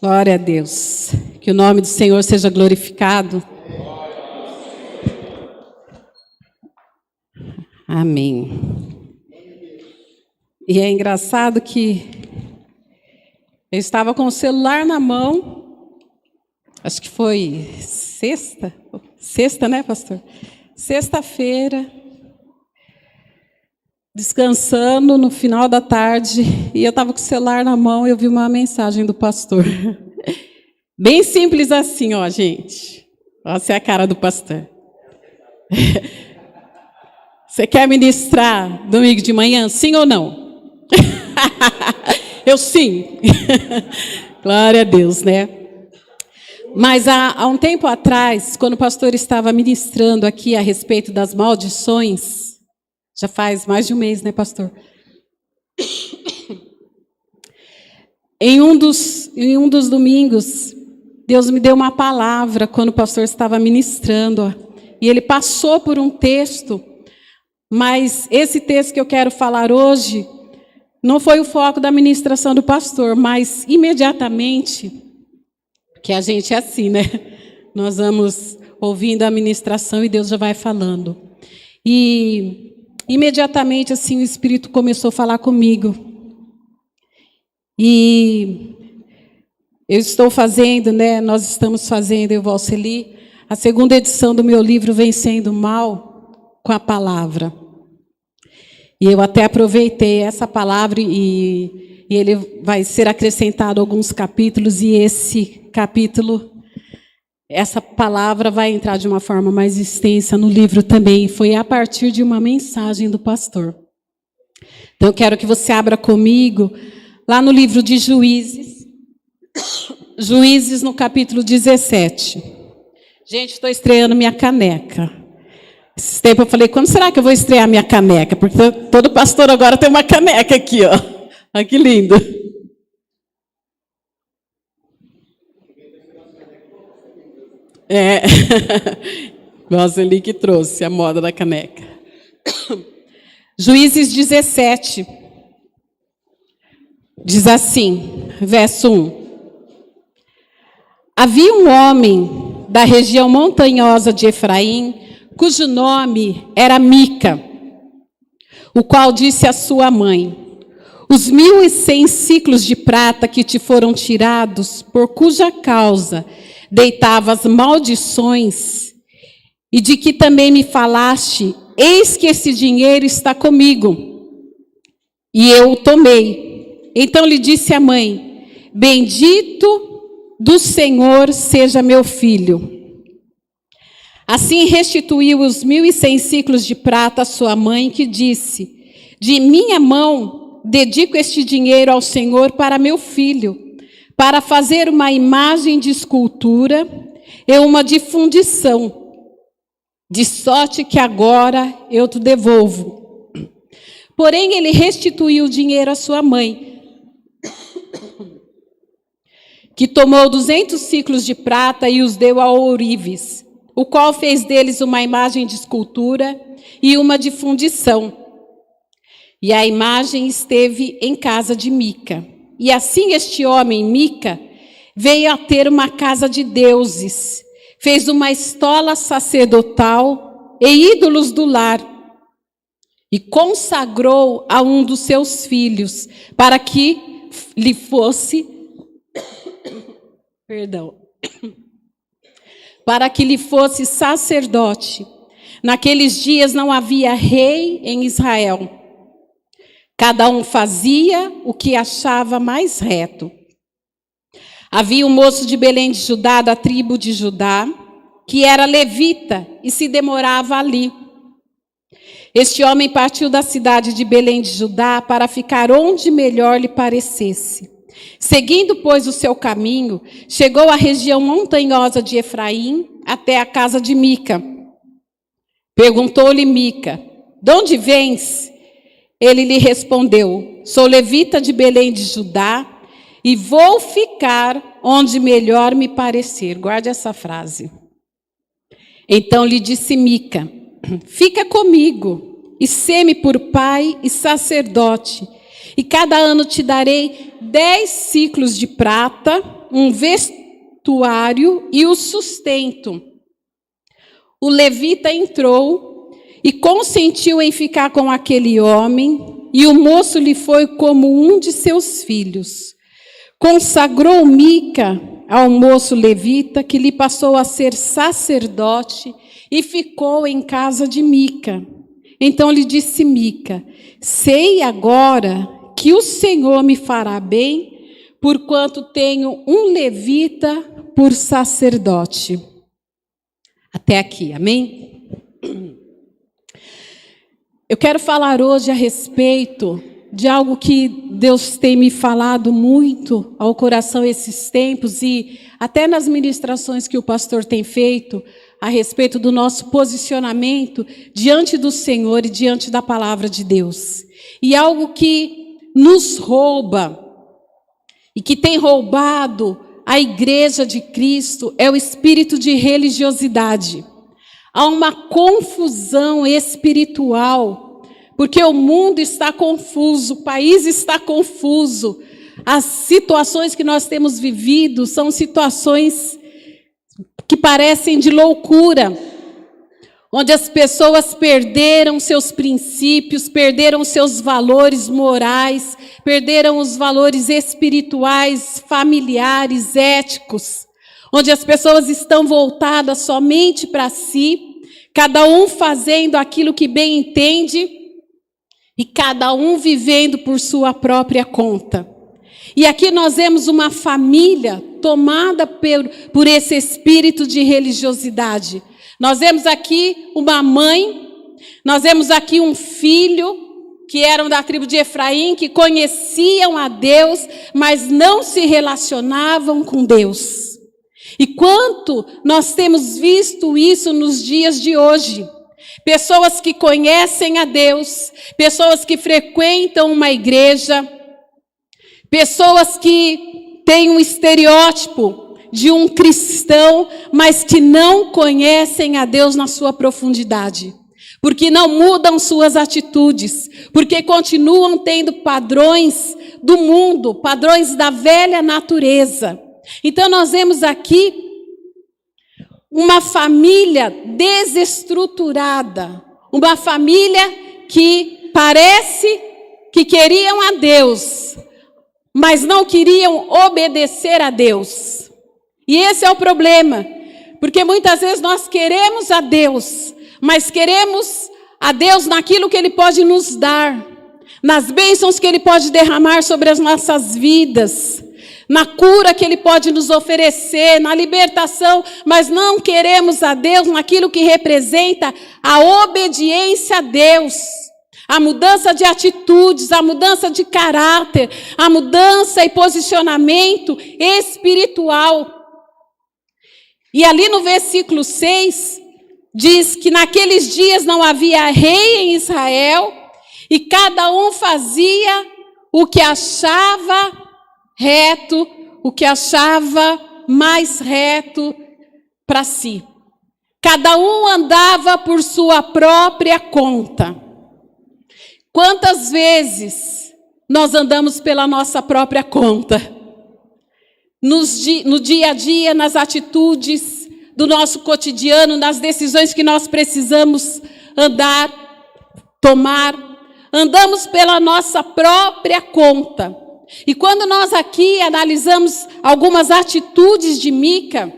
Glória a Deus. Que o nome do Senhor seja glorificado. Amém. E é engraçado que eu estava com o celular na mão, acho que foi sexta, né, pastor? Sexta-feira, descansando no final da tarde, e eu estava com o celular na mão e eu vi uma mensagem do pastor. Bem simples assim, ó, gente. Essa é a cara do pastor. Você quer ministrar domingo de manhã, sim ou não? Eu sim. Glória a Deus, né? Mas há um tempo atrás, quando o pastor estava ministrando aqui a respeito das maldições, já faz mais de um mês, né, pastor? Em um dos domingos, Deus me deu uma palavra quando o pastor estava ministrando, e ele passou por um texto, mas esse texto que eu quero falar hoje não foi o foco da ministração do pastor, mas imediatamente, que a gente é assim, né? Nós vamos ouvindo a ministração e Deus já vai falando. E imediatamente assim o Espírito começou a falar comigo. E eu estou fazendo, né? Nós estamos fazendo, eu e o Valceli, a segunda edição do meu livro Vencendo o Mal com a Palavra. E eu até aproveitei essa palavra e ele vai ser acrescentado alguns capítulos, e esse capítulo, essa palavra vai entrar de uma forma mais extensa no livro também. Foi a partir de uma mensagem do pastor. Então eu quero que você abra comigo lá no livro de Juízes, Juízes no capítulo 17. Gente, estou estreando minha caneca. Esse tempo eu falei, quando será que eu vou estrear minha caneca? Porque todo pastor agora tem uma caneca aqui, ó. Olha que lindo. É. Nossa, ele que trouxe a moda da caneca. Juízes 17. Diz assim, verso 1. Havia um homem da região montanhosa de Efraim, cujo nome era Mica, o qual disse à sua mãe: os 1.100 ciclos de prata que te foram tirados, por cuja causa deitavas maldições, e de que também me falaste, eis que esse dinheiro está comigo. E eu o tomei. Então lhe disse a mãe: bendito do Senhor seja meu filho. Assim restituiu os 1.100 ciclos de prata à sua mãe, que disse: de minha mão dedico este dinheiro ao Senhor para meu filho, para fazer uma imagem de escultura e uma de fundição, de sorte que agora eu te devolvo. Porém, ele restituiu o dinheiro à sua mãe, que tomou 200 ciclos de prata e os deu a ourives, o qual fez deles uma imagem de escultura e uma de fundição. E a imagem esteve em casa de Mica. E assim este homem, Mica, veio a ter uma casa de deuses, fez uma estola sacerdotal e ídolos do lar, e consagrou a um dos seus filhos, para que lhe fosse, para que lhe fosse sacerdote. Naqueles dias não havia rei em Israel. Cada um fazia o que achava mais reto. Havia um moço de Belém de Judá, da tribo de Judá, que era levita e se demorava ali. Este homem partiu da cidade de Belém de Judá para ficar onde melhor lhe parecesse. Seguindo, pois, o seu caminho, chegou à região montanhosa de Efraim, até a casa de Mica. Perguntou-lhe Mica: de onde vens? Ele lhe respondeu: sou levita de Belém de Judá, e vou ficar onde melhor me parecer. Guarde essa frase. Então lhe disse Mica: fica comigo, e sê-me por pai e sacerdote, e cada ano te darei 10 ciclos de prata, um vestuário e o sustento. O levita entrou e consentiu em ficar com aquele homem, e o moço lhe foi como um de seus filhos. Consagrou Mica ao moço levita, que lhe passou a ser sacerdote, e ficou em casa de Mica. Então lhe disse Mica: sei agora que o Senhor me fará bem, porquanto tenho um levita por sacerdote. Até aqui, amém? Eu quero falar hoje a respeito de algo que Deus tem me falado muito ao coração esses tempos, e até nas ministrações que o pastor tem feito a respeito do nosso posicionamento diante do Senhor e diante da palavra de Deus. E algo que nos rouba e que tem roubado a igreja de Cristo é o espírito de religiosidade. Há uma confusão espiritual, porque o mundo está confuso, o país está confuso. As situações que nós temos vivido são situações que parecem de loucura, onde as pessoas perderam seus princípios, perderam seus valores morais, perderam os valores espirituais, familiares, éticos, onde as pessoas estão voltadas somente para si, cada um fazendo aquilo que bem entende e cada um vivendo por sua própria conta. E aqui nós vemos uma família tomada por esse espírito de religiosidade. Nós vemos aqui uma mãe, nós vemos aqui um filho, que eram da tribo de Efraim, que conheciam a Deus, mas não se relacionavam com Deus. E quanto nós temos visto isso nos dias de hoje? Pessoas que conhecem a Deus, pessoas que frequentam uma igreja, pessoas que têm um estereótipo de um cristão, mas que não conhecem a Deus na sua profundidade. Porque não mudam suas atitudes, porque continuam tendo padrões do mundo, padrões da velha natureza. Então nós vemos aqui uma família desestruturada, uma família que parece que queriam a Deus, mas não queriam obedecer a Deus. E esse é o problema, porque muitas vezes nós queremos a Deus, mas queremos a Deus naquilo que Ele pode nos dar, nas bênçãos que Ele pode derramar sobre as nossas vidas, na cura que Ele pode nos oferecer, na libertação, mas não queremos a Deus naquilo que representa a obediência a Deus, a mudança de atitudes, a mudança de caráter, a mudança e posicionamento espiritual. E ali no versículo 6, diz que naqueles dias não havia rei em Israel, e cada um fazia o que achava reto, o que achava mais reto para si. Cada um andava por sua própria conta. Quantas vezes nós andamos pela nossa própria conta? No dia a dia, nas atitudes do nosso cotidiano, nas decisões que nós precisamos tomar, andamos pela nossa própria conta. E quando nós aqui analisamos algumas atitudes de Mica,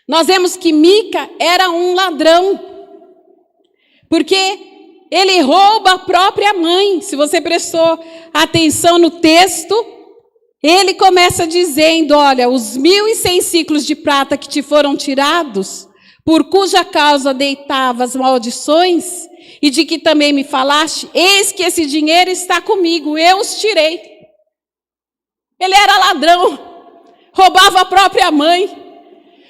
nós vemos que Mica era um ladrão, porque ele rouba a própria mãe. Se você prestou atenção no texto, ele começa dizendo: olha, os 1.100 ciclos de prata que te foram tirados, por cuja causa deitavas maldições, e de que também me falaste, eis que esse dinheiro está comigo, eu os tirei. Ele era ladrão, roubava a própria mãe,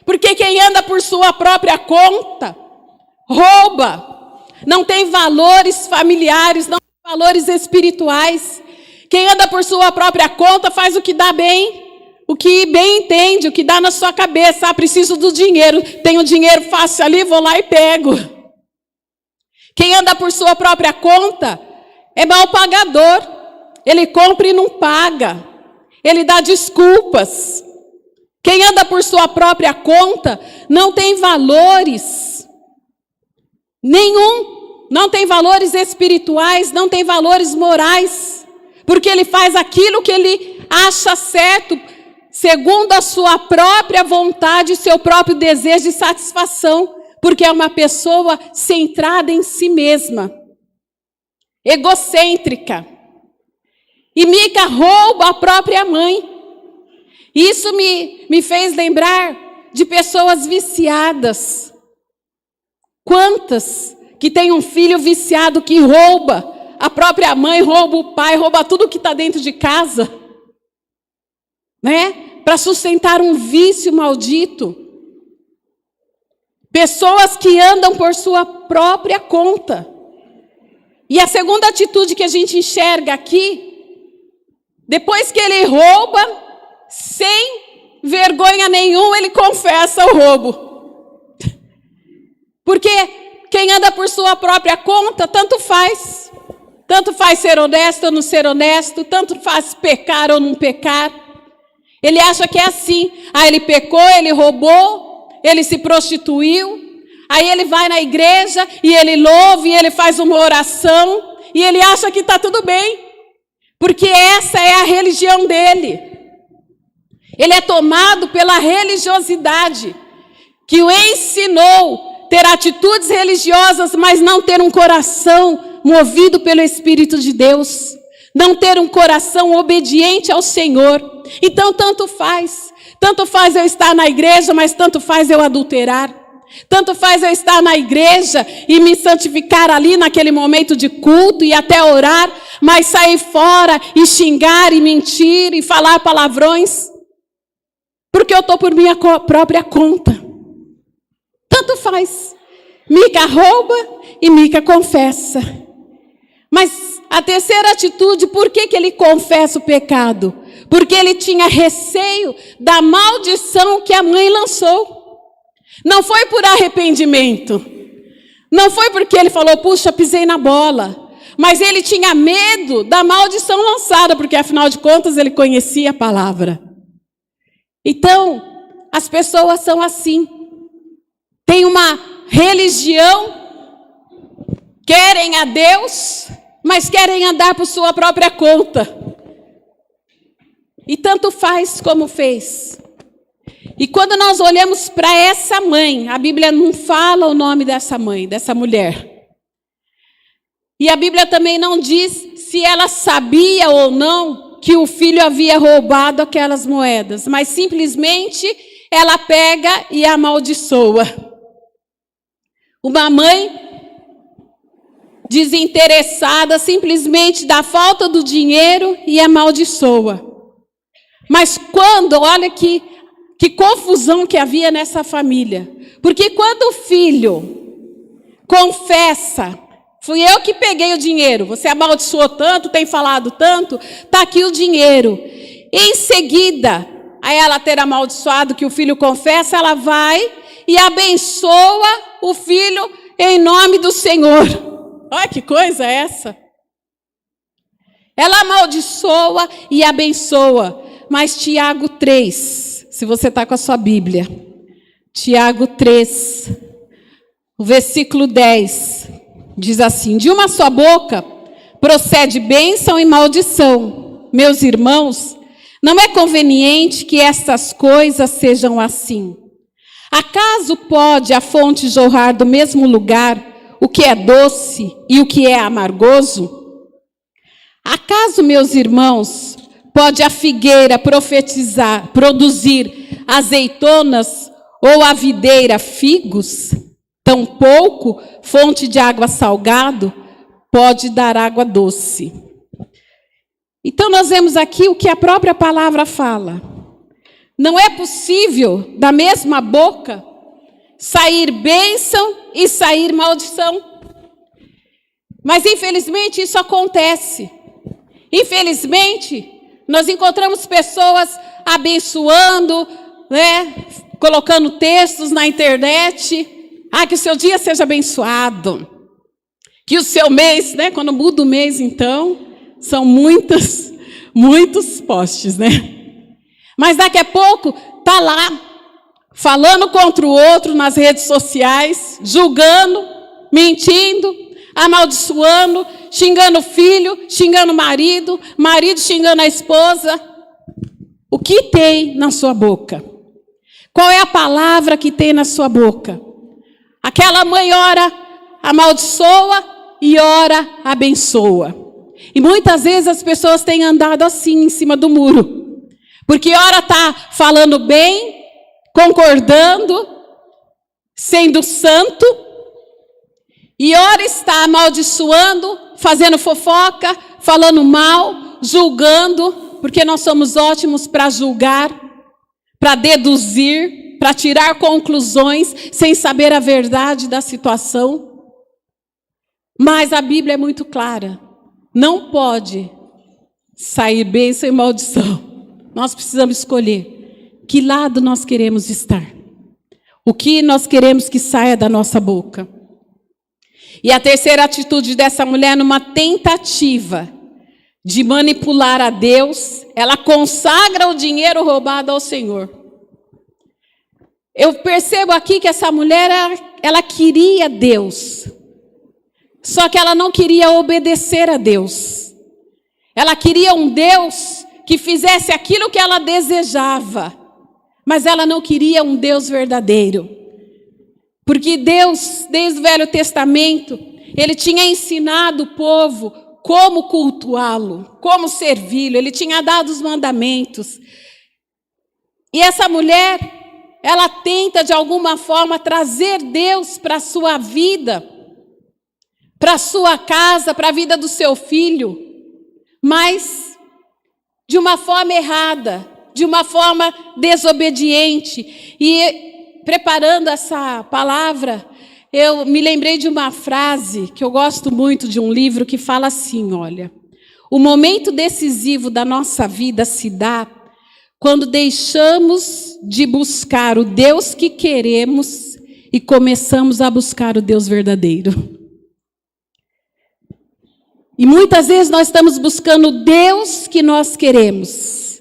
porque quem anda por sua própria conta, rouba, não tem valores familiares, não tem valores espirituais. Quem anda por sua própria conta faz o que dá bem, o que bem entende, o que dá na sua cabeça. Ah, preciso do dinheiro, tenho dinheiro fácil ali, vou lá e pego. Quem anda por sua própria conta é mal pagador, ele compra e não paga. Ele dá desculpas. Quem anda por sua própria conta não tem valores nenhum. Não tem valores espirituais, não tem valores morais. Porque ele faz aquilo que ele acha certo, segundo a sua própria vontade, seu próprio desejo de satisfação. Porque é uma pessoa centrada em si mesma, egocêntrica. E Mica rouba a própria mãe. Isso me fez lembrar de pessoas viciadas. Quantas que tem um filho viciado que rouba a própria mãe, rouba o pai, rouba tudo que está dentro de casa, né? Para sustentar um vício maldito. Pessoas que andam por sua própria conta. E a segunda atitude que a gente enxerga aqui, depois que ele rouba, sem vergonha nenhuma, ele confessa o roubo. Porque quem anda por sua própria conta, tanto faz. Tanto faz ser honesto ou não ser honesto, tanto faz pecar ou não pecar. Ele acha que é assim. Ele pecou, ele roubou, ele se prostituiu, aí ele vai na igreja e ele louva e ele faz uma oração e ele acha que está tudo bem, porque essa é a religião dele. Ele é tomado pela religiosidade, que o ensinou a ter atitudes religiosas, mas não ter um coração movido pelo Espírito de Deus, não ter um coração obediente ao Senhor. Então tanto faz eu estar na igreja, mas tanto faz eu adulterar. Tanto faz eu estar na igreja e me santificar ali naquele momento de culto e até orar, mas sair fora e xingar e mentir e falar palavrões, porque eu estou por minha própria conta. Tanto faz. Mica rouba e Mica confessa. Mas a terceira atitude, por que ele confessa o pecado? Porque ele tinha receio da maldição que a mãe lançou. Não foi por arrependimento. Não foi porque ele falou, puxa, pisei na bola. Mas ele tinha medo da maldição lançada, porque afinal de contas ele conhecia a palavra. Então, as pessoas são assim. Tem uma religião, querem a Deus, mas querem andar por sua própria conta. E tanto faz como fez. E quando nós olhamos para essa mãe, a Bíblia não fala o nome dessa mãe, dessa mulher. E a Bíblia também não diz se ela sabia ou não que o filho havia roubado aquelas moedas, mas simplesmente ela pega e amaldiçoa. Uma mãe desinteressada simplesmente dá falta do dinheiro e amaldiçoa. Mas olha que confusão que havia nessa família. Porque quando o filho confessa, fui eu que peguei o dinheiro, você amaldiçoou tanto, tem falado tanto, está aqui o dinheiro. Em seguida, a ela ter amaldiçoado que o filho confessa, ela vai e abençoa o filho em nome do Senhor. Olha que coisa é essa. Ela amaldiçoa e abençoa. Mas Tiago 3, se você está com a sua Bíblia, Tiago 3, o versículo 10, diz assim: de uma só boca procede bênção e maldição. Meus irmãos, não é conveniente que estas coisas sejam assim. Acaso pode a fonte jorrar do mesmo lugar o que é doce e o que é amargoso? Acaso, meus irmãos, pode a figueira produzir azeitonas ou a videira figos? Tampouco fonte de água salgado pode dar água doce. Então nós vemos aqui o que a própria palavra fala. Não é possível da mesma boca sair bênção e sair maldição. Mas infelizmente isso acontece. Infelizmente, nós encontramos pessoas abençoando, né, colocando textos na internet. Que o seu dia seja abençoado. Que o seu mês, né, quando muda o mês então, são muitos postes, né? Mas daqui a pouco tá lá, falando contra o outro nas redes sociais, julgando, mentindo, amaldiçoando, xingando o filho, xingando o marido xingando a esposa. O que tem na sua boca? Qual é a palavra que tem na sua boca? Aquela mãe ora, amaldiçoa e ora, abençoa. E muitas vezes as pessoas têm andado assim em cima do muro. Porque ora está falando bem, concordando, sendo santo, e ora está amaldiçoando, fazendo fofoca, falando mal, julgando, porque nós somos ótimos para julgar, para deduzir, para tirar conclusões, sem saber a verdade da situação. Mas a Bíblia é muito clara. Não pode sair bênção e maldição. Nós precisamos escolher que lado nós queremos estar. O que nós queremos que saia da nossa boca. E a terceira atitude dessa mulher, numa tentativa de manipular a Deus, ela consagra o dinheiro roubado ao Senhor. Eu percebo aqui que essa mulher, ela queria Deus. Só que ela não queria obedecer a Deus. Ela queria um Deus que fizesse aquilo que ela desejava. Mas ela não queria um Deus verdadeiro. Porque Deus, desde o Velho Testamento, Ele tinha ensinado o povo como cultuá-lo, como servi-lo. Ele tinha dado os mandamentos. E essa mulher, ela tenta de alguma forma trazer Deus para a sua vida, para a sua casa, para a vida do seu filho, mas de uma forma errada, de uma forma desobediente. E preparando essa palavra, eu me lembrei de uma frase que eu gosto muito de um livro que fala assim, olha, o momento decisivo da nossa vida se dá quando deixamos de buscar o Deus que queremos e começamos a buscar o Deus verdadeiro. E muitas vezes nós estamos buscando o Deus que nós queremos.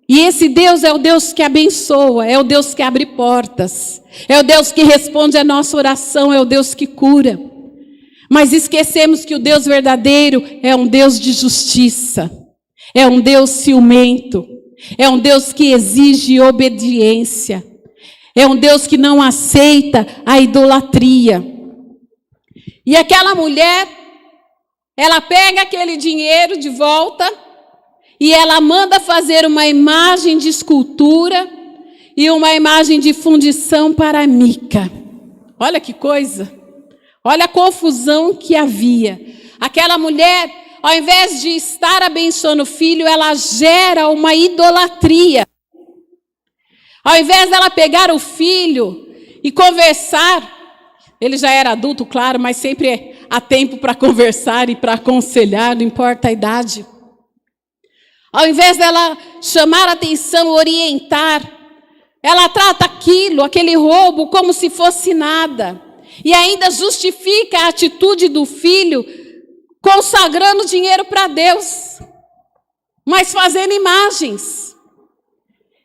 E esse Deus é o Deus que abençoa, é o Deus que abre portas, é o Deus que responde a nossa oração, é o Deus que cura. Mas esquecemos que o Deus verdadeiro é um Deus de justiça, é um Deus ciumento, é um Deus que exige obediência, é um Deus que não aceita a idolatria. E aquela mulher, ela pega aquele dinheiro de volta e ela manda fazer uma imagem de escultura e uma imagem de fundição para Mica. Olha que coisa. Olha a confusão que havia. Aquela mulher, ao invés de estar abençoando o filho, ela gera uma idolatria. Ao invés dela pegar o filho e conversar, ele já era adulto, claro, mas sempre há tempo para conversar e para aconselhar, não importa a idade. Ao invés dela chamar a atenção, orientar, ela trata aquele roubo como se fosse nada. E ainda justifica a atitude do filho, consagrando dinheiro para Deus, mas fazendo imagens.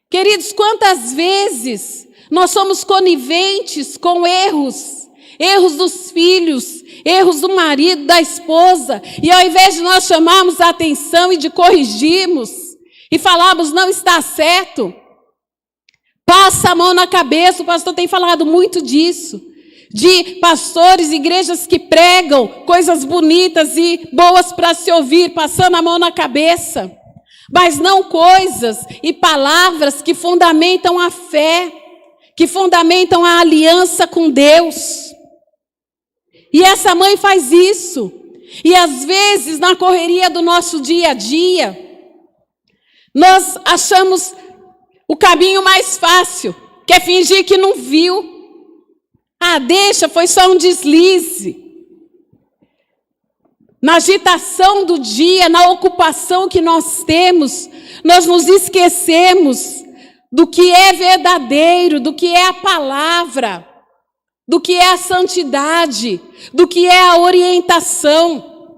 Queridos, quantas vezes nós somos coniventes com erros dos filhos, erros do marido, da esposa, e ao invés de nós chamarmos a atenção e de corrigirmos, e falarmos não está certo, passa a mão na cabeça. O pastor tem falado muito disso, de pastores, igrejas que pregam coisas bonitas e boas para se ouvir, passando a mão na cabeça, mas não coisas e palavras que fundamentam a fé, que fundamentam a aliança com Deus. E essa mãe faz isso. E às vezes, na correria do nosso dia a dia, nós achamos o caminho mais fácil, que é fingir que não viu. Ah, deixa, foi só um deslize. Na agitação do dia, na ocupação que nós temos, nós nos esquecemos do que é verdadeiro, do que é a palavra, do que é a santidade, do que é a orientação.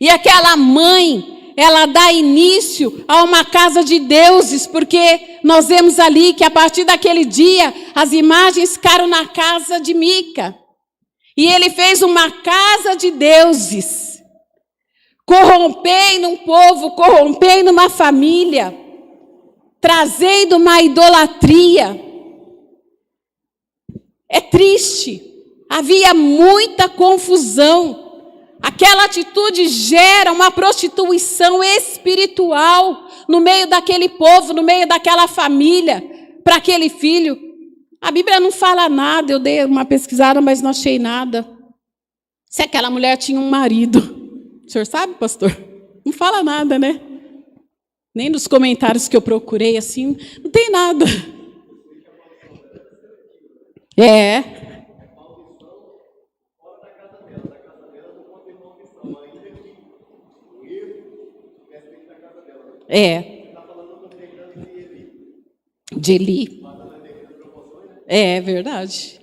E aquela mãe, ela dá início a uma casa de deuses, porque nós vemos ali que a partir daquele dia, as imagens ficaram na casa de Mica. E ele fez uma casa de deuses, corrompendo um povo, corrompendo uma família, trazendo uma idolatria. É triste, havia muita confusão. Aquela atitude gera uma prostituição espiritual no meio daquele povo, no meio daquela família, para aquele filho. A Bíblia não fala nada, eu dei uma pesquisada, mas não achei nada. Se aquela mulher tinha um marido. O senhor sabe, pastor? Não fala nada, né? Nem nos comentários que eu procurei, assim, não tem nada. É. De Eli. É verdade.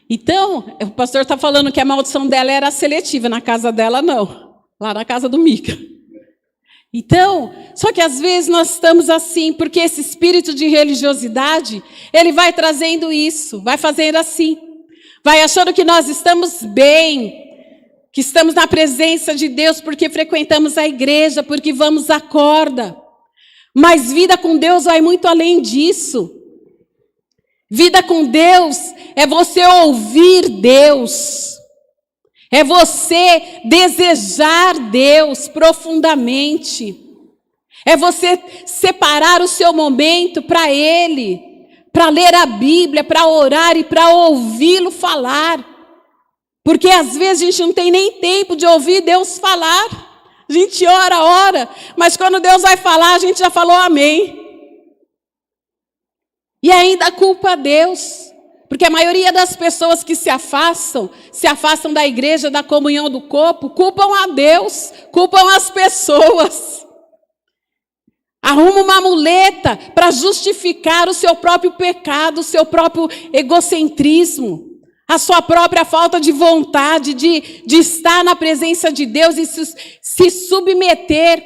Então, o pastor está falando que a maldição dela era seletiva, na casa dela não. Lá na casa do Mica. Então, só que às vezes nós estamos assim, porque esse espírito de religiosidade, ele vai trazendo isso, vai fazendo assim. Vai achando que nós estamos bem, que estamos na presença de Deus porque frequentamos a igreja, porque vamos à corda. Mas vida com Deus vai muito além disso. Vida com Deus é você ouvir Deus. É você desejar Deus profundamente. É você separar o seu momento para Ele, para ler a Bíblia, para orar e para ouvi-lo falar. Porque às vezes a gente não tem nem tempo de ouvir Deus falar. A gente ora, mas quando Deus vai falar, a gente já falou amém. E ainda culpa a Deus. Porque a maioria das pessoas que se afastam da igreja, da comunhão do corpo, culpam a Deus, culpam as pessoas. Arruma uma muleta para justificar o seu próprio pecado, o seu próprio egocentrismo, a sua própria falta de vontade de estar na presença de Deus e se submeter.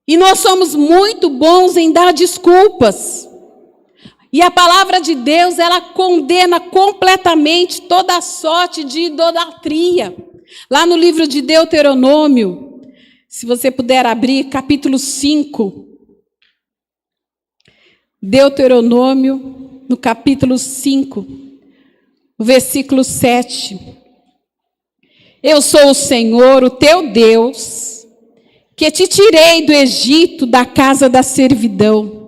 E nós somos muito bons em dar desculpas. E a palavra de Deus, ela condena completamente toda sorte de idolatria. Lá no livro de Deuteronômio, se você puder abrir, capítulo 5. Deuteronômio, no capítulo 5, versículo 7. Eu sou o Senhor, o teu Deus, que te tirei do Egito, da casa da servidão.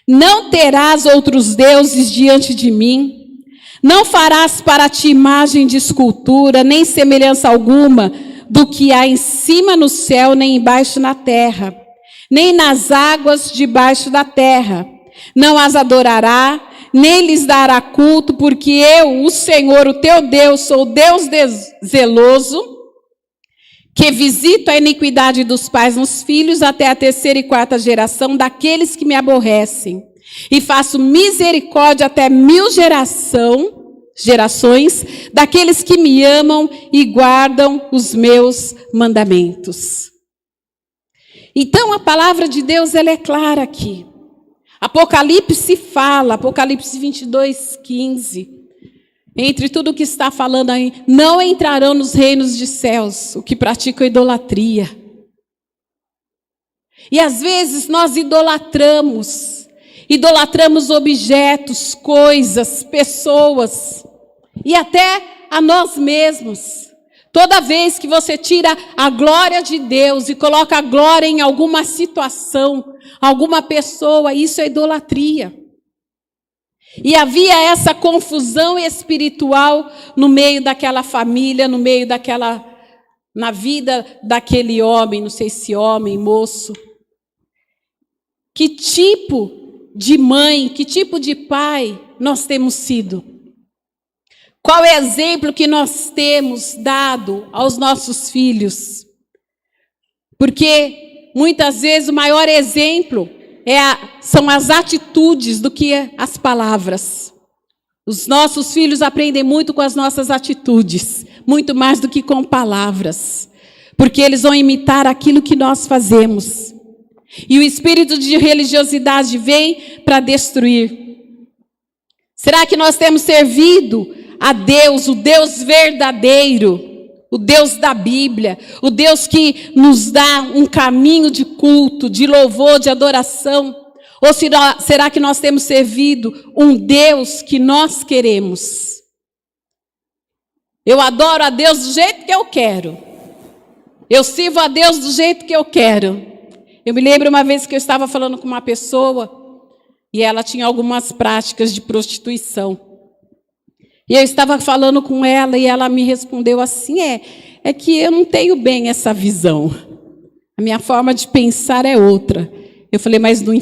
Não terás outros deuses diante de mim. Não farás para ti imagem de escultura, nem semelhança alguma do que há em cima no céu, nem embaixo na terra, nem nas águas debaixo da terra. Não as adorará, nem lhes dará culto, porque eu, o Senhor, o teu Deus, sou Deus zeloso, que visito a iniquidade dos pais nos filhos até a 3ª e 4ª geração daqueles que me aborrecem. E faço misericórdia até 1000 gerações daqueles que me amam e guardam os meus mandamentos. Então a palavra de Deus, ela é clara aqui. Apocalipse fala, Apocalipse 22:15. Entre tudo o que está falando aí, não entrarão nos reinos de céus o que praticam idolatria. E às vezes nós idolatramos objetos, coisas, pessoas e até a nós mesmos. Toda vez que você tira a glória de Deus e coloca a glória em alguma situação, alguma pessoa, isso é idolatria. E havia essa confusão espiritual no meio daquela família, na vida daquele homem, não sei se homem, moço. Que tipo de mãe, que tipo de pai nós temos sido? Qual é o exemplo que nós temos dado aos nossos filhos? Porque muitas vezes o maior exemplo são as atitudes do que as palavras. Os nossos filhos aprendem muito com as nossas atitudes, muito mais do que com palavras. porque eles vão imitar aquilo que nós fazemos. E o espírito de religiosidade vem para destruir. Será que nós temos servido a Deus, o Deus verdadeiro, o Deus da Bíblia, o Deus que nos dá um caminho de culto, de louvor, de adoração? Ou será que nós temos servido um Deus que nós queremos? Eu adoro a Deus do jeito que eu quero. Eu sirvo a Deus do jeito que eu quero. Eu me lembro uma vez que eu estava falando com uma pessoa e ela tinha algumas práticas de prostituição. E eu estava falando com ela e ela me respondeu assim, é que eu não tenho bem essa visão. A minha forma de pensar é outra. Eu falei, mas não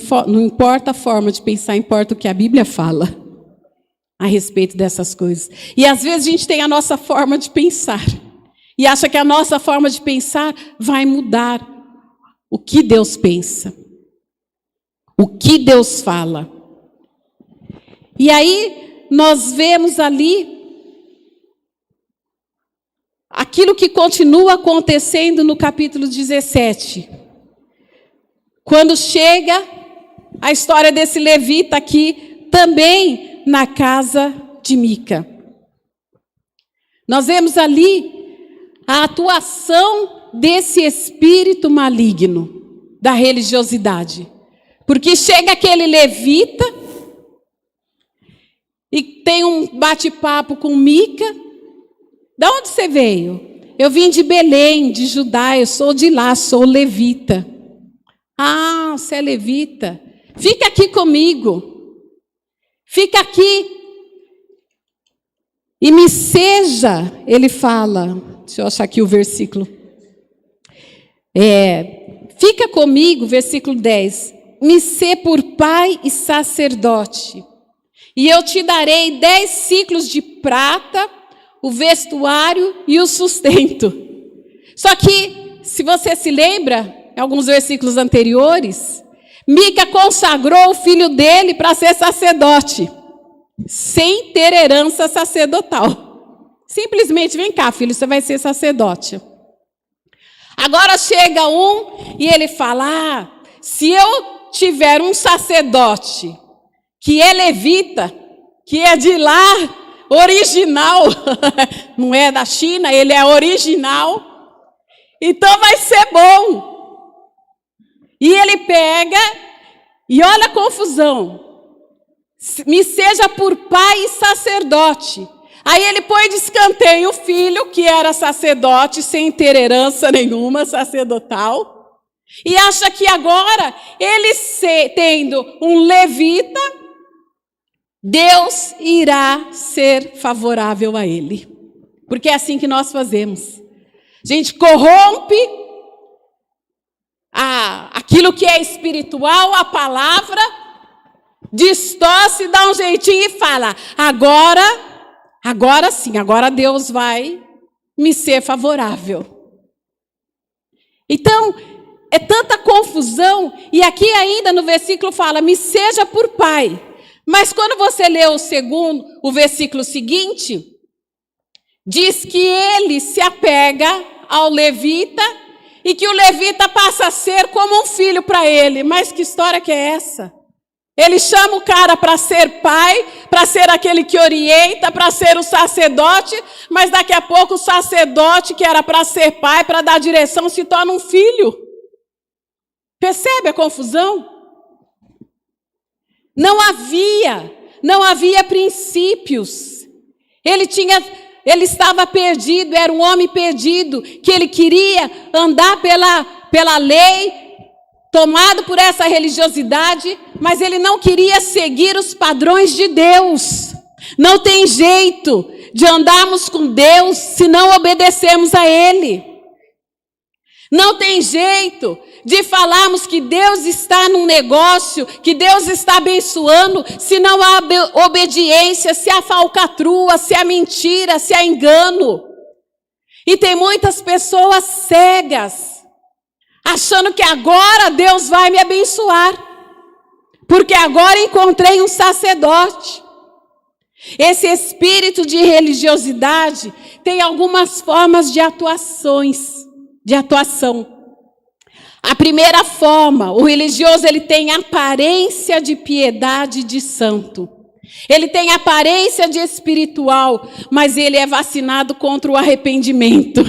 importa a forma de pensar, importa o que a Bíblia fala a respeito dessas coisas. E às vezes a gente tem a nossa forma de pensar e acha que a nossa forma de pensar vai mudar o que Deus pensa, o que Deus fala. E aí nós vemos ali aquilo que continua acontecendo no capítulo 17. Quando chega a história desse levita aqui, também na casa de Mica. Nós vemos ali a atuação desse espírito maligno da religiosidade. Porque chega aquele levita e tem um bate-papo com Mica. De onde você veio? Eu vim de Belém, de Judá, eu sou de lá, sou levita. Ah, você é levita? Fica aqui comigo. Fica aqui. E me seja, ele fala, deixa eu achar aqui o versículo. Fica comigo, versículo 10. Me sê por pai e sacerdote. E eu te darei 10 ciclos de prata, o vestuário e o sustento. Só que, se você se lembra, em alguns versículos anteriores, Mica consagrou o filho dele para ser sacerdote, sem ter herança sacerdotal. Simplesmente, vem cá, filho, você vai ser sacerdote. Agora chega um e ele fala, se eu tiver um sacerdote que é levita, que é de lá, original, não é da China, ele é original, então vai ser bom. E ele pega, e olha a confusão, me seja por pai e sacerdote. Aí ele põe de escanteio o filho, que era sacerdote, sem ter herança nenhuma sacerdotal, e acha que agora, ele tendo um levita, Deus irá ser favorável a ele. Porque é assim que nós fazemos. A gente corrompe aquilo que é espiritual, a palavra, distorce, dá um jeitinho e fala, agora sim, agora Deus vai me ser favorável. Então, é tanta confusão, e aqui ainda no versículo fala, me seja por pai. Mas quando você lê o versículo seguinte, diz que ele se apega ao levita e que o levita passa a ser como um filho para ele. Mas que história que é essa? Ele chama o cara para ser pai, para ser aquele que orienta, para ser o sacerdote, mas daqui a pouco o sacerdote que era para ser pai, para dar direção, se torna um filho. Percebe a confusão? Não havia princípios. Ele estava perdido, era um homem perdido, que ele queria andar pela lei, tomado por essa religiosidade, mas ele não queria seguir os padrões de Deus. Não tem jeito de andarmos com Deus se não obedecermos a Ele. Não tem jeito de falarmos que Deus está num negócio, que Deus está abençoando, se não há obediência, se há falcatrua, se há mentira, se há engano. E tem muitas pessoas cegas, achando que agora Deus vai me abençoar, porque agora encontrei um sacerdote. Esse espírito de religiosidade tem algumas formas de atuações. de atuação. A primeira forma, o religioso ele tem aparência de piedade de santo. Ele tem aparência de espiritual, mas ele é vacinado contra o arrependimento.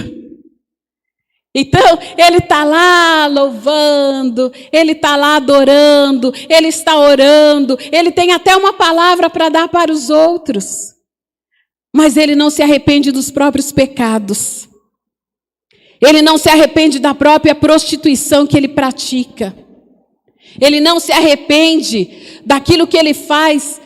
Então, ele está lá louvando, ele está lá adorando, ele está orando, ele tem até uma palavra para dar para os outros. Mas ele não se arrepende dos próprios pecados. Ele não se arrepende da própria prostituição que ele pratica. Ele não se arrepende daquilo que ele faz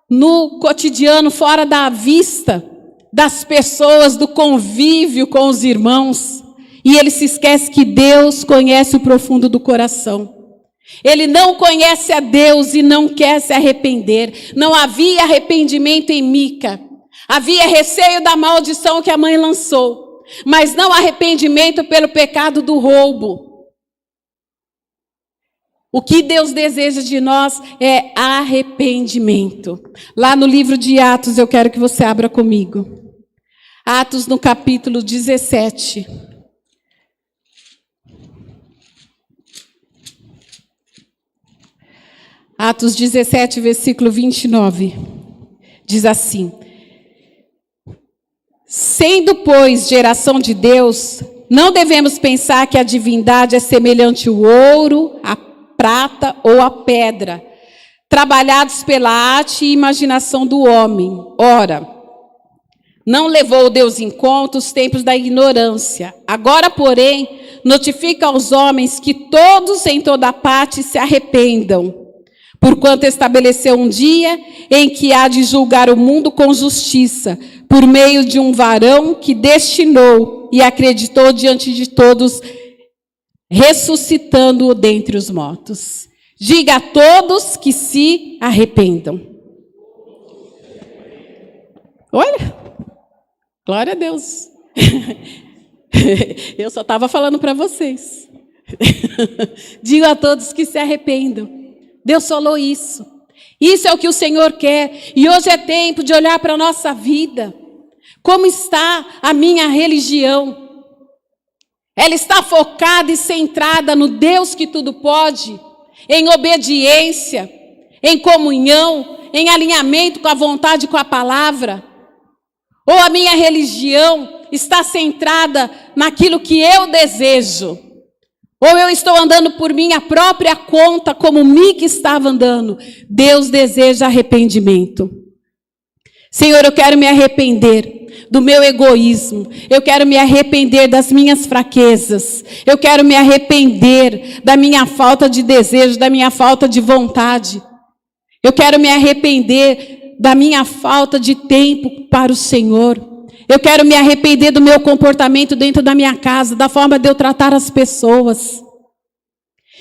no cotidiano, fora da vista das pessoas, do convívio com os irmãos. E ele se esquece que Deus conhece o profundo do coração. Ele não conhece a Deus e não quer se arrepender. Não havia arrependimento em Mica. Havia receio da maldição que a mãe lançou, mas não arrependimento pelo pecado do roubo. O que Deus deseja de nós é arrependimento. Lá no livro de Atos, eu quero que você abra comigo. Atos no capítulo 17. Atos 17, versículo 29. Diz assim: sendo, pois, geração de Deus, não devemos pensar que a divindade é semelhante ao ouro, à prata ou à pedra, trabalhados pela arte e imaginação do homem. Ora, não levou Deus em conta os tempos da ignorância. Agora, porém, notifica aos homens que todos em toda parte se arrependam, porquanto estabeleceu um dia em que há de julgar o mundo com justiça, por meio de um varão que destinou e acreditou diante de todos, ressuscitando-o dentre os mortos. Diga a todos que se arrependam. Olha, glória a Deus. Eu só estava falando para vocês. Diga a todos que se arrependam. Deus falou isso. Isso é o que o Senhor quer. E hoje é tempo de olhar para a nossa vida. Como está a minha religião? Ela está focada e centrada no Deus que tudo pode, em obediência, em comunhão, em alinhamento com a vontade, com a palavra? Ou a minha religião está centrada naquilo que eu desejo? Ou eu estou andando por minha própria conta, como Mica estava andando? Deus deseja arrependimento. Senhor, eu quero me arrepender do meu egoísmo. Eu quero me arrepender das minhas fraquezas. Eu quero me arrepender da minha falta de desejo, da minha falta de vontade. Eu quero me arrepender da minha falta de tempo para o Senhor. Eu quero me arrepender do meu comportamento dentro da minha casa, da forma de eu tratar as pessoas.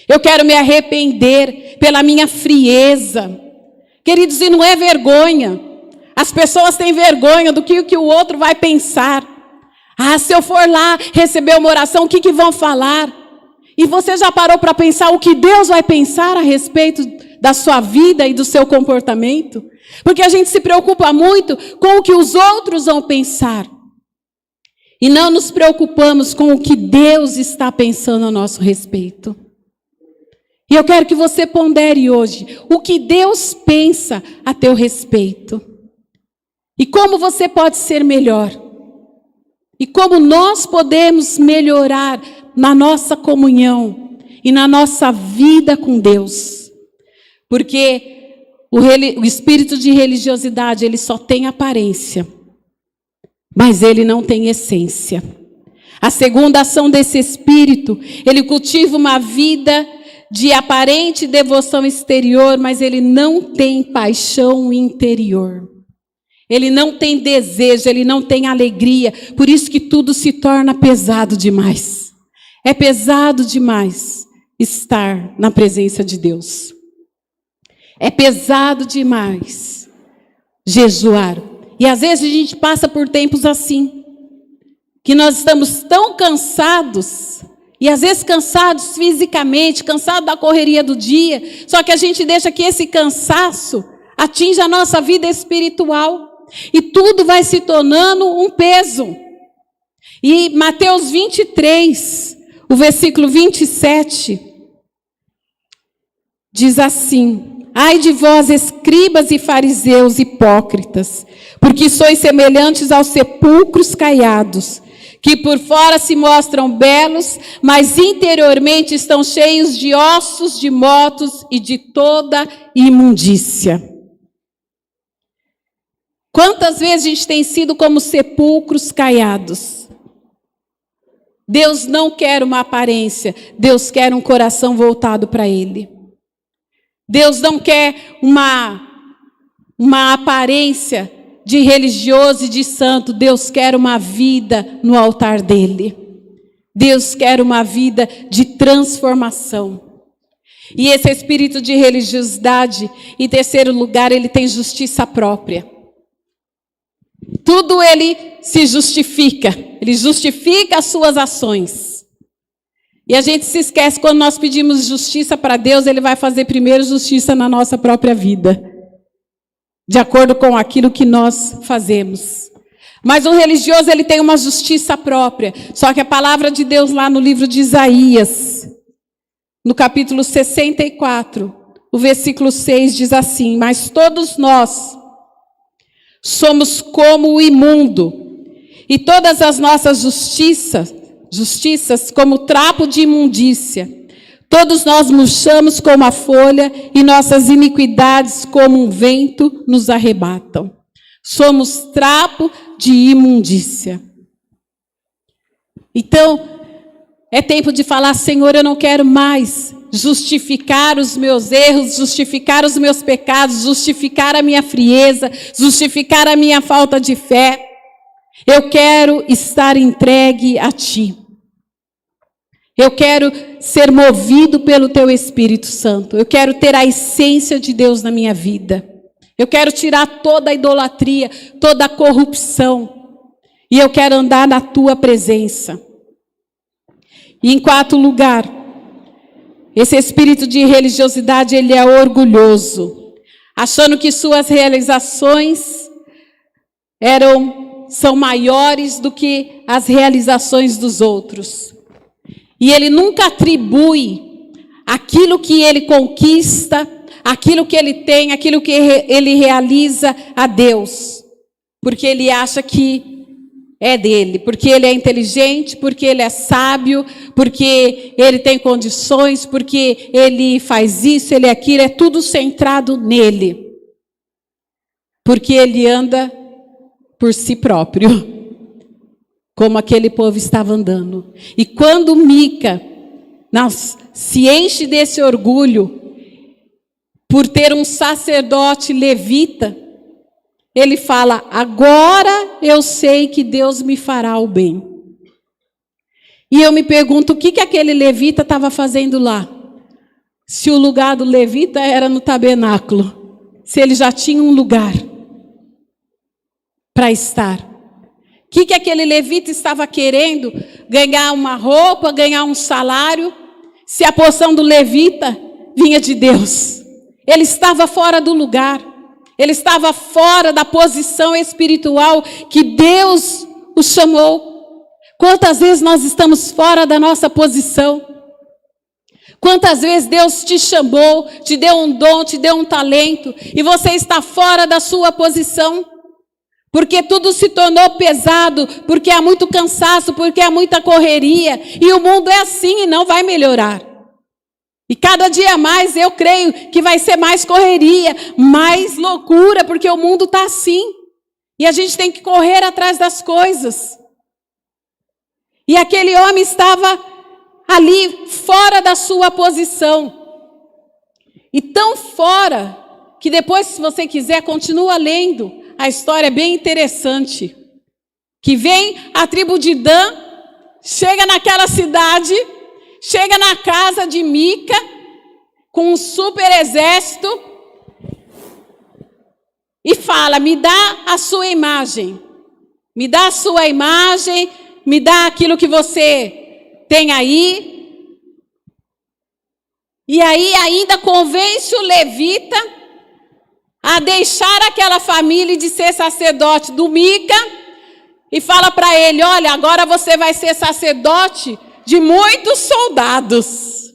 Eu quero me arrepender pela minha frieza. Queridos, e não é vergonha. As pessoas têm vergonha do que o outro vai pensar. Ah, se eu for lá receber uma oração, o que vão falar? E você já parou para pensar o que Deus vai pensar a respeito da sua vida e do seu comportamento? Porque a gente se preocupa muito com o que os outros vão pensar. E não nos preocupamos com o que Deus está pensando a nosso respeito. E eu quero que você pondere hoje o que Deus pensa a teu respeito. E como você pode ser melhor. E como nós podemos melhorar na nossa comunhão e na nossa vida com Deus. Porque o espírito de religiosidade, ele só tem aparência, mas ele não tem essência. A segunda ação desse espírito, ele cultiva uma vida de aparente devoção exterior, mas ele não tem paixão interior. Ele não tem desejo, ele não tem alegria. Por isso que tudo se torna pesado demais. É pesado demais estar na presença de Deus. É pesado demais jejuar. E às vezes a gente passa por tempos assim, que nós estamos tão cansados, e às vezes cansados fisicamente, cansados da correria do dia, só que a gente deixa que esse cansaço atinja a nossa vida espiritual. E tudo vai se tornando um peso. E Mateus 23, O versículo 27 diz assim: ai de vós, escribas e fariseus hipócritas, porque sois semelhantes aos sepulcros caiados, que por fora se mostram belos, mas interiormente estão cheios de ossos, de mortos e de toda imundícia. Quantas vezes a gente tem sido como sepulcros caiados? Deus não quer uma aparência, Deus quer um coração voltado para Ele. Deus não quer uma aparência de religioso e de santo. Deus quer uma vida no altar dele. Deus quer uma vida de transformação. E esse espírito de religiosidade, em terceiro lugar, ele tem justiça própria. Tudo ele se justifica. Ele justifica as suas ações. E a gente se esquece, quando nós pedimos justiça para Deus, Ele vai fazer primeiro justiça na nossa própria vida, de acordo com aquilo que nós fazemos. Mas o religioso, ele tem uma justiça própria. Só que a palavra de Deus lá no livro de Isaías, no capítulo 64, o versículo 6 diz assim: mas todos nós somos como o imundo, e todas as nossas justiças como trapo de imundícia. Todos nós murchamos como a folha, e nossas iniquidades como um vento nos arrebatam. Somos trapo de imundícia. Então, é tempo de falar: Senhor, eu não quero mais justificar os meus erros, justificar os meus pecados, justificar a minha frieza, justificar a minha falta de fé. Eu quero estar entregue a Ti. Eu quero ser movido pelo Teu Espírito Santo. Eu quero ter a essência de Deus na minha vida. Eu quero tirar toda a idolatria, toda a corrupção. E eu quero andar na Tua presença. E em quarto lugar, esse espírito de religiosidade, ele é orgulhoso, achando que suas realizações são maiores do que as realizações dos outros. E ele nunca atribui aquilo que ele conquista, aquilo que ele tem, aquilo que ele realiza a Deus. Porque ele acha que é dele, porque ele é inteligente, porque ele é sábio, porque ele tem condições, porque ele faz isso, ele é aquilo, é tudo centrado nele. Porque ele anda por si próprio, como aquele povo estava andando. E quando Mica se enche desse orgulho, por ter um sacerdote levita, ele fala: agora eu sei que Deus me fará o bem. E eu me pergunto, o que aquele levita estava fazendo lá? Se o lugar do levita era no tabernáculo, se ele já tinha um lugar para estar. O que aquele levita estava querendo? Ganhar uma roupa, ganhar um salário, se a porção do levita vinha de Deus. Ele estava fora do lugar. Ele estava fora da posição espiritual que Deus o chamou. Quantas vezes nós estamos fora da nossa posição? Quantas vezes Deus te chamou, te deu um dom, te deu um talento, e você está fora da sua posição? Porque tudo se tornou pesado, porque há muito cansaço, porque há muita correria, e o mundo é assim e não vai melhorar. E cada dia mais eu creio que vai ser mais correria, mais loucura, porque o mundo está assim. E a gente tem que correr atrás das coisas. E aquele homem estava ali, fora da sua posição. E tão fora, que depois, se você quiser, continua lendo. A história é bem interessante. Que vem a tribo de Dan, chega naquela cidade, chega na casa de Mica, com um super exército, e fala: me dá a sua imagem, me dá a sua imagem, me dá aquilo que você tem aí. E aí ainda convence o levita a deixar aquela família de ser sacerdote do Mica, e fala para ele: olha, agora você vai ser sacerdote de muitos soldados.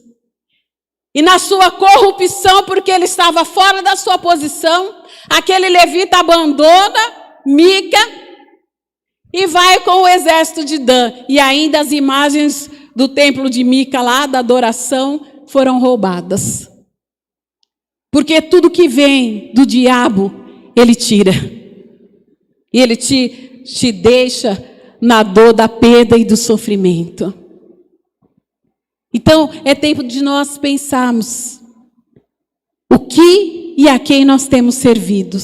E na sua corrupção, porque ele estava fora da sua posição, aquele levita abandona Mica e vai com o exército de Dan. E ainda as imagens do templo de Mica lá, da adoração, foram roubadas. Porque tudo que vem do diabo, ele tira. E ele te deixa na dor da perda e do sofrimento. Então, é tempo de nós pensarmos o que e a quem nós temos servido.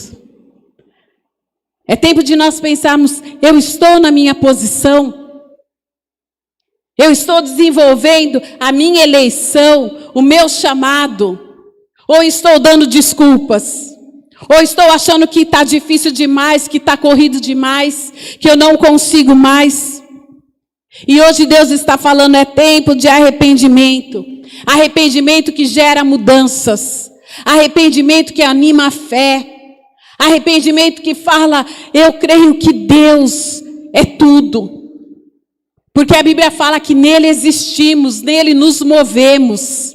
É tempo de nós pensarmos, eu estou na minha posição, eu estou desenvolvendo a minha eleição, o meu chamado, ou estou dando desculpas, ou estou achando que está difícil demais, que está corrido demais, que eu não consigo mais. E hoje Deus está falando, é tempo de arrependimento. Arrependimento que gera mudanças. Arrependimento que anima a fé. Arrependimento que fala, eu creio que Deus é tudo. Porque a Bíblia fala que nele existimos, nele nos movemos.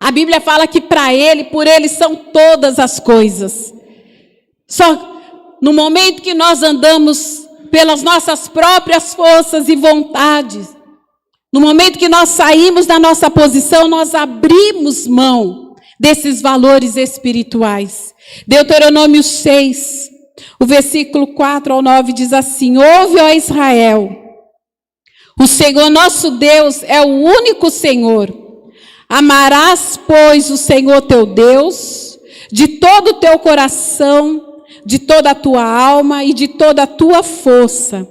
A Bíblia fala que para ele, por ele são todas as coisas. Só no momento que nós andamos pelas nossas próprias forças e vontades, no momento que nós saímos da nossa posição, nós abrimos mão desses valores espirituais. Deuteronômio 6, o versículo 4 ao 9 diz assim: ouve, ó Israel, o Senhor nosso Deus é o único Senhor. Amarás, pois, o Senhor teu Deus de todo o teu coração, de toda a tua alma e de toda a tua força.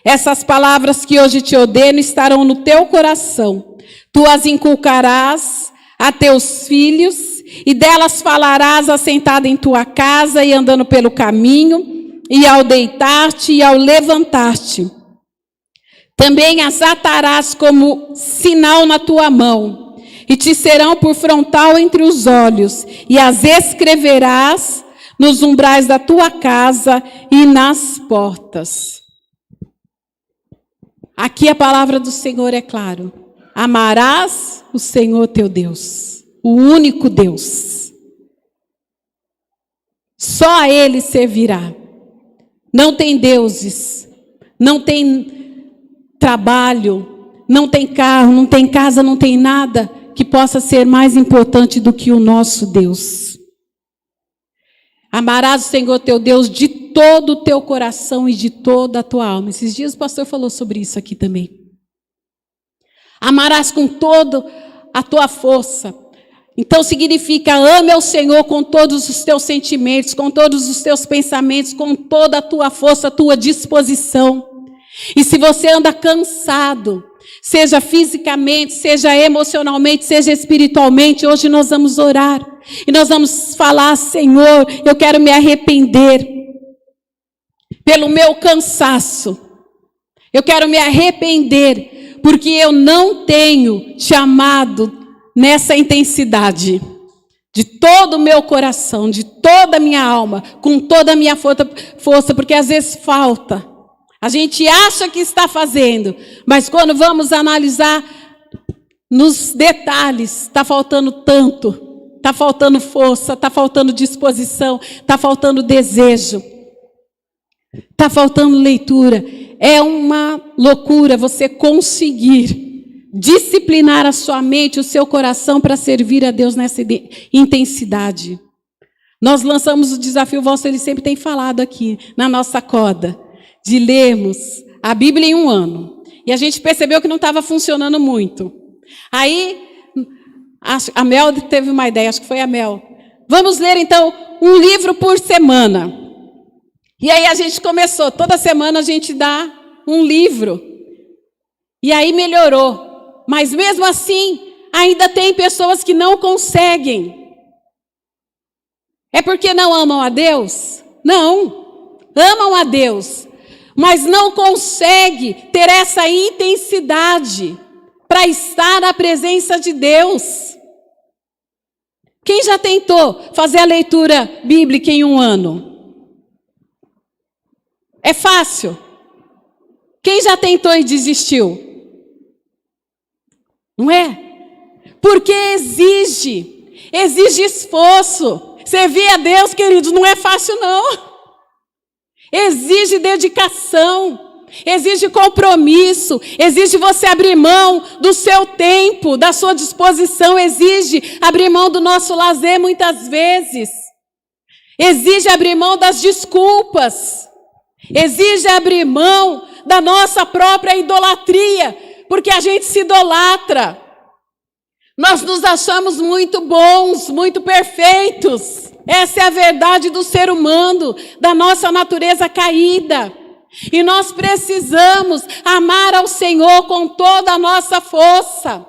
Essas palavras que hoje te ordeno estarão no teu coração. Tu as inculcarás a teus filhos, e delas falarás assentado em tua casa e andando pelo caminho, e ao deitar-te e ao levantar-te. Também as atarás como sinal na tua mão, e te serão por frontal entre os olhos, e as escreverás nos umbrais da tua casa e nas portas. Aqui a palavra do Senhor é claro. Amarás o Senhor teu Deus, o único Deus. Só a Ele servirá. Não tem deuses, não tem trabalho, não tem carro, não tem casa, não tem nada que possa ser mais importante do que o nosso Deus. Amarás o Senhor teu Deus de todo o teu coração e de toda a tua alma. Esses dias o pastor falou sobre isso aqui também. Amarás com toda a tua força. Então significa, ame ao Senhor com todos os teus sentimentos, com todos os teus pensamentos, com toda a tua força, a tua disposição. E se você anda cansado, seja fisicamente, seja emocionalmente, seja espiritualmente, hoje nós vamos orar. E nós vamos falar, Senhor, eu quero me arrepender pelo meu cansaço. Eu quero me arrepender porque eu não tenho te amado nessa intensidade. De todo o meu coração, de toda a minha alma, com toda a minha força, porque às vezes falta. A gente acha que está fazendo, mas quando vamos analisar nos detalhes, está faltando tanto. Está faltando força, está faltando disposição, está faltando desejo. Está faltando leitura. É uma loucura você conseguir disciplinar a sua mente, o seu coração para servir a Deus nessa intensidade. Nós lançamos o desafio, o vosso ele sempre tem falado aqui, na nossa coda, de lermos a Bíblia em um ano. E a gente percebeu que não estava funcionando muito. Aí, a Mel teve uma ideia, acho que foi a Mel. Vamos ler, então, um livro por semana. E aí a gente começou, toda semana a gente dá um livro. E aí melhorou. Mas mesmo assim, ainda tem pessoas que não conseguem. É porque não amam a Deus? Não. Amam a Deus. Mas não conseguem ter essa intensidade para estar na presença de Deus. Quem já tentou fazer a leitura bíblica em um ano? É fácil. Quem já tentou e desistiu? Não é? Porque exige esforço. Servir a Deus, queridos, não é fácil não. Exige dedicação, exige compromisso, exige você abrir mão do seu tempo, da sua disposição, exige abrir mão do nosso lazer muitas vezes. Exige abrir mão das desculpas, exige abrir mão da nossa própria idolatria, porque a gente se idolatra. Nós nos achamos muito bons, muito perfeitos. Essa é a verdade do ser humano, da nossa natureza caída. E nós precisamos amar ao Senhor com toda a nossa força,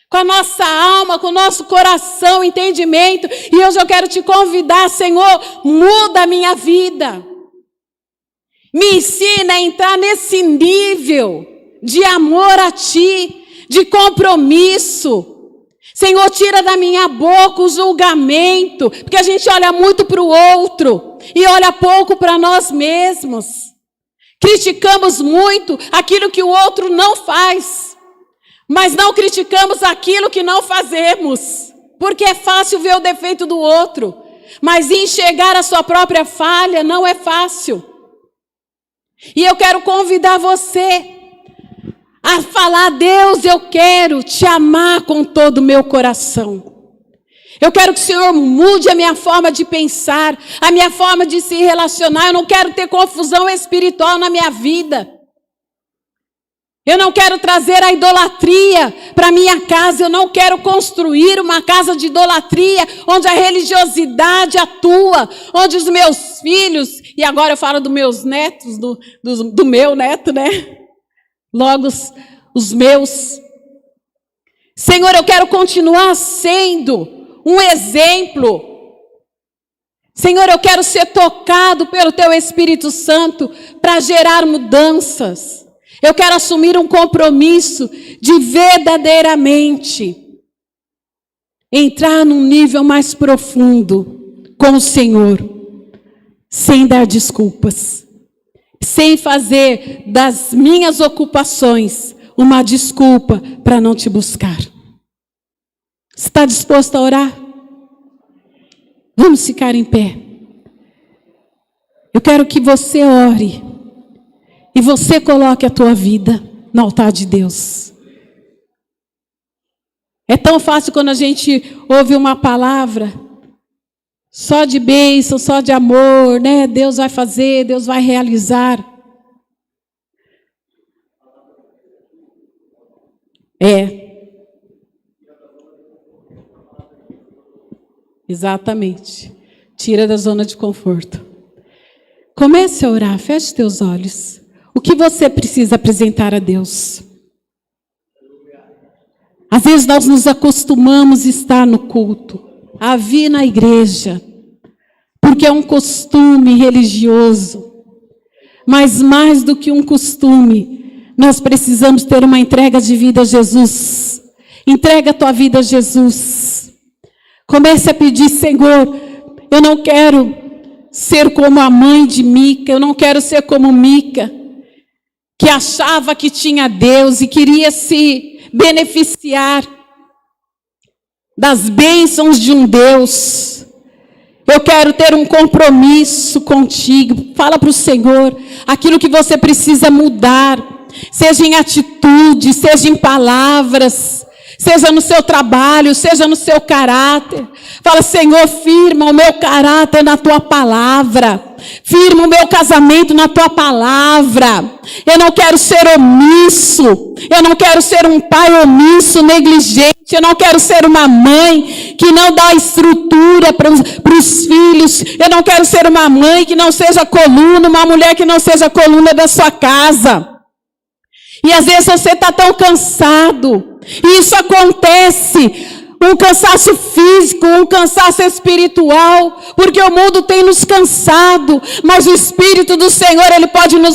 com a nossa alma, com o nosso coração, entendimento. E hoje eu quero te convidar, Senhor, muda a minha vida. Me ensina a entrar nesse nível de amor a Ti, de compromisso. Senhor, tira da minha boca o julgamento, porque a gente olha muito para o outro e olha pouco para nós mesmos. Criticamos muito aquilo que o outro não faz, mas não criticamos aquilo que não fazemos, porque é fácil ver o defeito do outro, mas enxergar a sua própria falha não é fácil. E eu quero convidar você a falar: Deus, eu quero te amar com todo o meu coração. Eu quero que o Senhor mude a minha forma de pensar, a minha forma de se relacionar. Eu não quero ter confusão espiritual na minha vida. Eu não quero trazer a idolatria para minha casa. Eu não quero construir uma casa de idolatria, onde a religiosidade atua, onde os meus filhos, e agora eu falo dos meus netos, do meu neto, né? Logo os meus. Senhor, eu quero continuar sendo um exemplo. Senhor, eu quero ser tocado pelo Teu Espírito Santo para gerar mudanças. Eu quero assumir um compromisso de verdadeiramente entrar num nível mais profundo com o Senhor, sem dar desculpas, sem fazer das minhas ocupações uma desculpa para não te buscar. Você está disposto a orar? Vamos ficar em pé. Eu quero que você ore e você coloque a tua vida no altar de Deus. É tão fácil quando a gente ouve uma palavra só de bênção, só de amor, né? Deus vai fazer, Deus vai realizar. Exatamente. Tira da zona de conforto. Comece a orar, feche teus olhos. O que você precisa apresentar a Deus? Às vezes nós nos acostumamos a estar no culto, a vir na igreja, porque é um costume religioso. Mas mais do que um costume, nós precisamos ter uma entrega de vida a Jesus. Entrega a tua vida a Jesus. Comece a pedir: Senhor, eu não quero ser como a mãe de Mica, eu não quero ser como Mica, que achava que tinha Deus e queria se beneficiar das bênçãos de um Deus. Eu quero ter um compromisso contigo. Fala para o Senhor aquilo que você precisa mudar, seja em atitude, seja em palavras, seja no seu trabalho, seja no seu caráter. Fala: Senhor, firma o meu caráter na tua palavra. Firma o meu casamento na tua palavra. Eu não quero ser omisso. Eu não quero ser um pai omisso, negligente. Eu não quero ser uma mãe que não dá estrutura para os filhos. Eu não quero ser uma mãe que não seja coluna, uma mulher que não seja coluna da sua casa. E às vezes você está tão cansado. E isso acontece. Um cansaço físico, um cansaço espiritual, porque o mundo tem nos cansado, mas o Espírito do Senhor, Ele pode nos